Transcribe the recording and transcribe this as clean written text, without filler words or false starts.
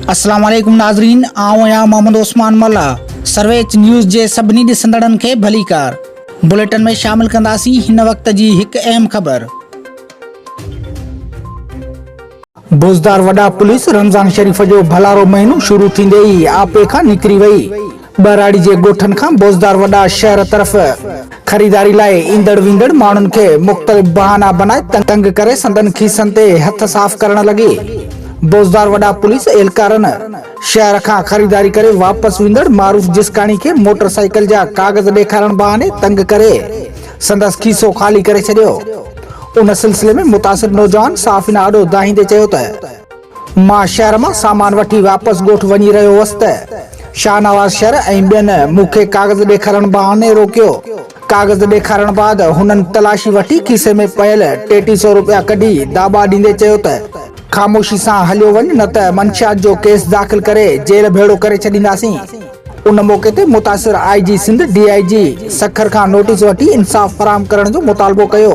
अस्सलाम वालेकुम नाज़रीन, आऊं आहियां मोहम्मद उस्मान मल्ला। सर्वेच न्यूज़ जे सभिनी ॾिसंदड़नि खे भलीकार। बुलेटिन में शामिल कंदासीं हिन वक़्त जी हिकु अहम ख़बर। बोज़दार वॾा पुलिस रमज़ान शरीफ़ जो भलारो महीनो शुरू थींदे ई आपे खां निकिरी वई। बराड़ी जे ॻोठनि खां बोज़दार वॾा शहर तरफ़ ख़रीदारी लाइ ईंदड़ वेंदड़ माण्हुनि खे मुख़्तलिफ़ बहाना बनाए तंग करे संदन खीसनि ते हथ साफ़ करण लॻे। बोज़दार वॾा पुलिस एहलकारनि शहर खां ख़रीदारी करे वापसि वेंदड़ मारूफ़ जिस्काणी खे मोटरसाइकिल जा कागज़ ॾेखारण बहाने तंग करे संदसि खीसो ख़ाली करे छॾियो। उन सिलसिले में मुतासिर नौजवान साफ़िन आॾो दाहींदे चयो त मां शहर मां सामान वठी वापसि ॻोठ वञी रहियो हुअसि त शाहनवाज़ शहर ऐं ॿियनि मूंखे कागज़ ॾेखारण बहाने रोकियो। कागज़ ॾेखारण बाद हुननि तलाशी वठी खीसे में पयल 3300 रुपया कढी दाबा ॾींदे चयो त ख़ामोशी सां हलियो वञ, न त मंशियात जो केस दाख़िल करे जेल भेड़ो करे छॾींदासीं। उन मौक़े ते मुतासिर IG सिंध DIG सखर खां नोटिस वठी इंसाफ़ फराहम करण जो मुतालबो कयो।